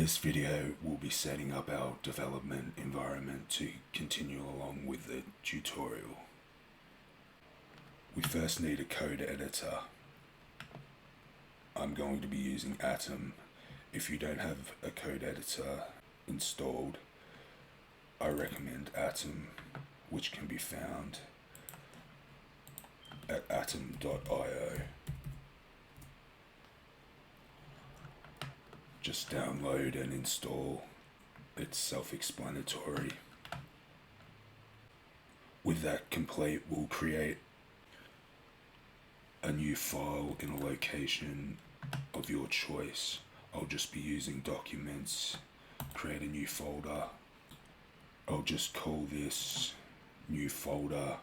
this video, we'll be setting up our development environment to continue along with the tutorial. We first need a code editor. I'm going to be using Atom. If you don't have a code editor installed, I recommend Atom, which can be found at atom.io. Just download and install. It's self-explanatory. With that complete, we'll create a new file in a location of your choice. I'll just be using documents. Create a new folder. I'll just call this new folder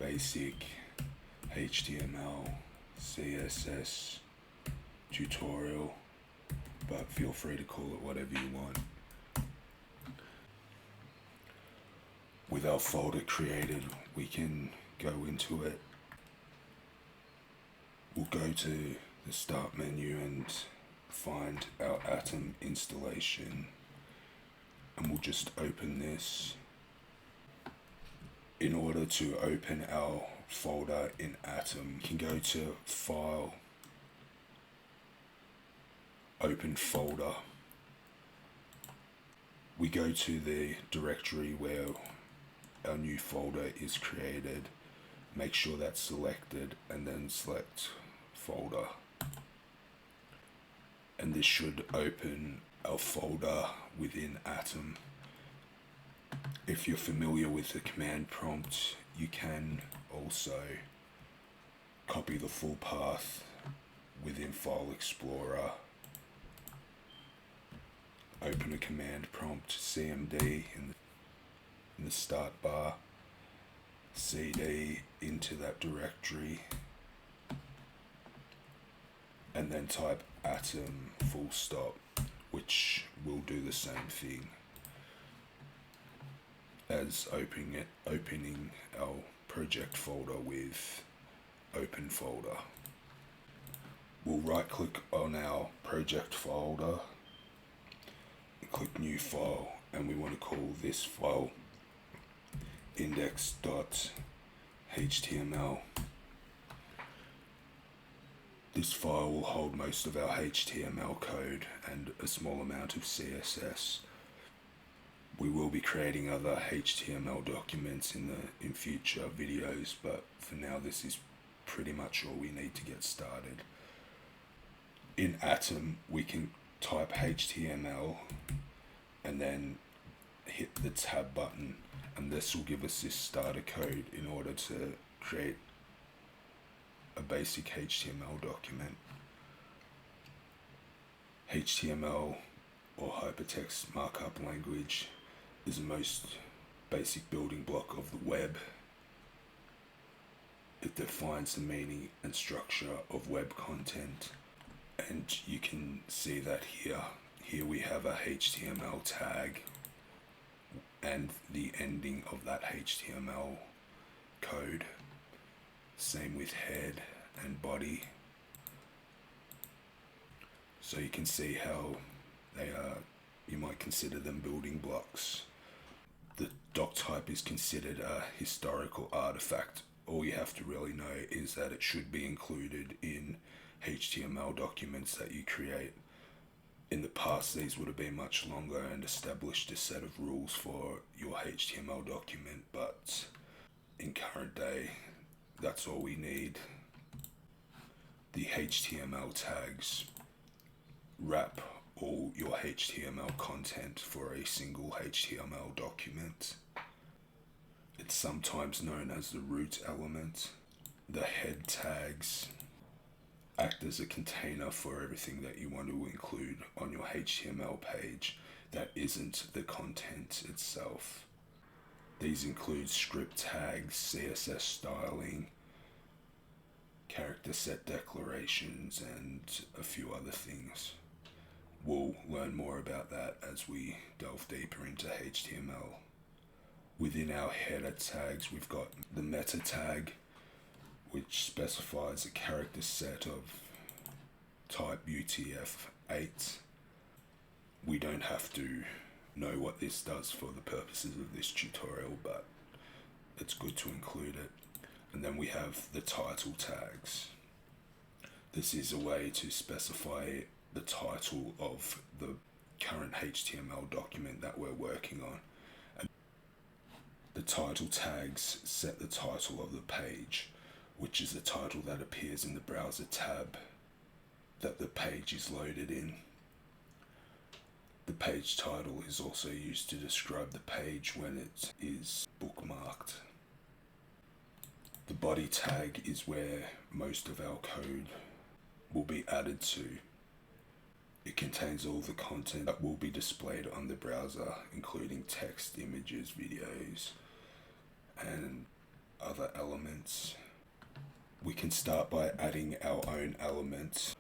basic HTML CSS tutorial, but feel free to call it whatever you want. With our folder created, we can go into it. We'll go to the start menu and find our Atom installation, and we'll just open this. In order to open our folder in Atom, you can go to File, Open Folder. We go to the directory where our new folder is created. Make sure that's selected and then select Folder. And this should open our folder within Atom. If you're familiar with the command prompt, you can also copy the full path within File Explorer. Open a command prompt, CMD in the start bar, CD into that directory, and then type Atom full stop, which will do the same thing as opening our project folder with Open Folder. We'll right click on our project folder, click New File, and we want to call this file index.html. This file will hold most of our HTML code and a small amount of CSS. We will be creating other HTML documents in future videos, but for now this is pretty much all we need to get started. In Atom, we can type HTML and then hit the tab button, and this will give us this starter code in order to create a basic HTML document. HTML, or hypertext markup language, is the most basic building block of the web. It defines the meaning and structure of web content, and you can see that here. Here we have a HTML tag and the ending of that HTML code. Same with head and body. So you can see how they are, you might consider them building blocks. The doc type is considered a historical artifact. All you have to really know is that it should be included in HTML documents that you create. In the past, these would have been much longer and established a set of rules for your HTML document, but in current day, that's all we need. The HTML tags wrap all your HTML content for a single HTML document. It's sometimes known as the root element. The head tags act as a container for everything that you want to include on your HTML page that isn't the content itself. These include script tags, CSS styling, character set declarations, and a few other things. We'll learn more about that as we delve deeper into HTML. Within our header tags, we've got the meta tag, which specifies a character set of type UTF-8 We don't have to know what this does for the purposes of this tutorial, but it's good to include it. And then we have the title tags. This is a way to specify the title of the current HTML document that we're working on. And the title tags set the title of the page, which is the title that appears in the browser tab that the page is loaded in. The page title is also used to describe the page when it is bookmarked. The body tag is where most of our code will be added to. It contains all the content that will be displayed on the browser, including text, images, videos, and other elements. We can start by adding our own elements.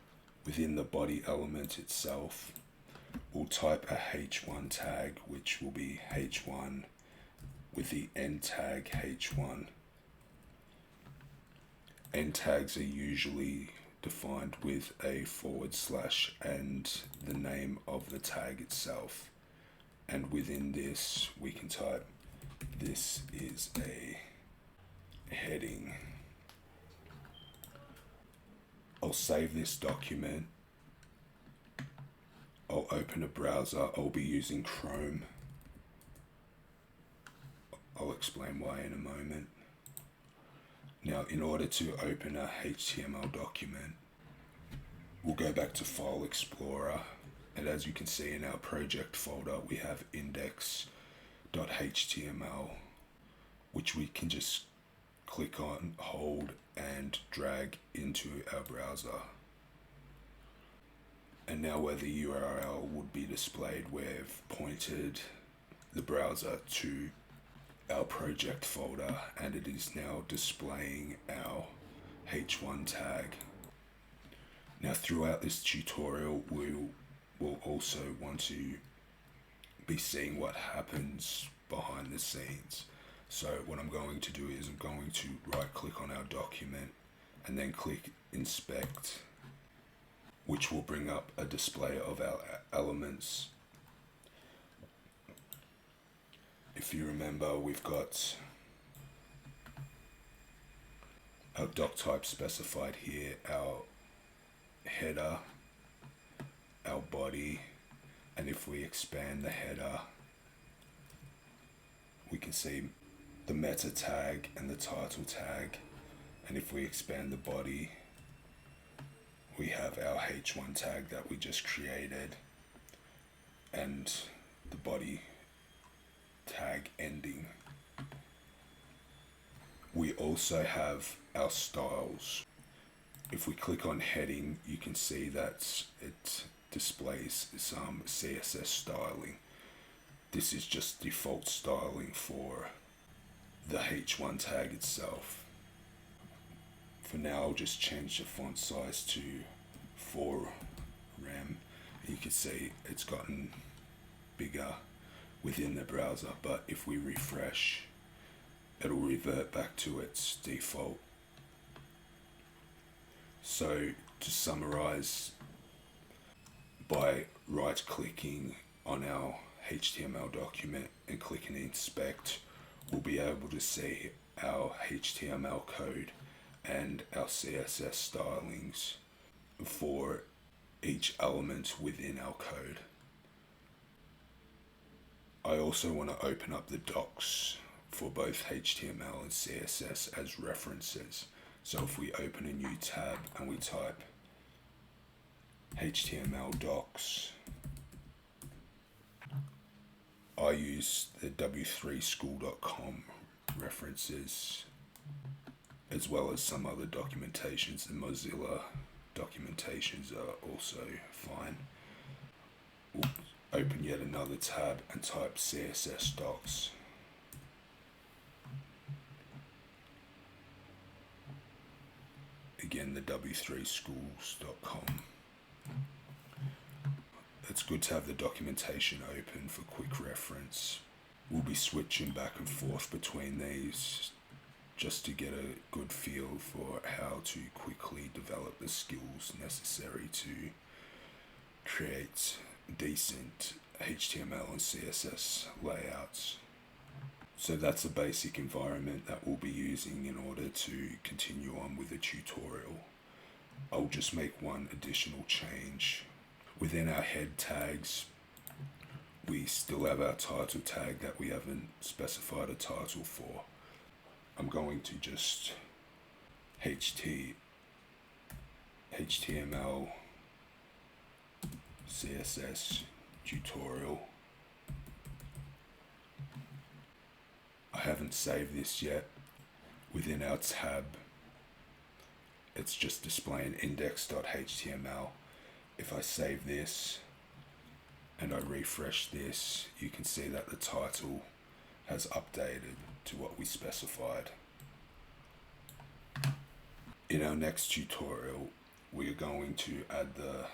Within the body element itself, we'll type a h1 tag, which will be h1 with the end tag h1. End tags are usually defined with a / and the name of the tag itself. And within this, we can type, this is a heading. I'll save this document. I'll open a browser. I'll be using Chrome. I'll explain why in a moment. Now, in order to open a HTML document, we'll go back to File Explorer, and as you can see in our project folder, we have index.html, which we can just click on, hold, and drag into our browser. And now where the URL would be displayed, we've pointed the browser to our project folder, and it is now displaying our h1 tag. Now throughout this tutorial, we'll also want to be seeing what happens behind the scenes. So what I'm going to do is I'm going to right click on our document and then click inspect, which will bring up a display of our elements. If you remember, we've got our doc type specified here, our header, our body, and if we expand the header, we can see the meta tag and the title tag. And if we expand the body, we have our h1 tag that we just created and the body tag ending. We also have our styles. If we click on heading, you can see that it displays some CSS styling. This is just default styling for the h1 tag itself. For now, I'll just change the font size to 4 rem. You can see it's gotten bigger within the browser, but if we refresh, it'll revert back to its default. So to summarize, by right clicking on our HTML document and clicking inspect, we'll be able to see our HTML code and our CSS stylings for each element within our code. I also want to open up the docs for both HTML and CSS as references. So if we open a new tab and we type HTML docs, I use the w3school.com references as well as some other documentations. The Mozilla documentations are also fine. We'll open yet another tab and type CSS docs. Again, the w3schools.com. It's good to have the documentation open for quick reference. We'll be switching back and forth between these just to get a good feel for how to quickly develop the skills necessary to create decent HTML and CSS layouts. So that's a basic environment that we'll be using in order to continue on with the tutorial. I'll just make one additional change. Within our head tags, we still have our title tag that we haven't specified a title for. I'm going to just HTML, CSS tutorial. I haven't saved this yet. Within our tab, it's just displaying index.html. If I save this and I refresh this, you can see that the title has updated to what we specified. In our next tutorial, we are going to add the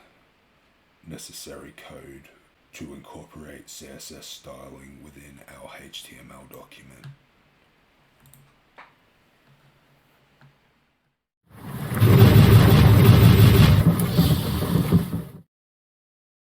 necessary code to incorporate CSS styling within our HTML document.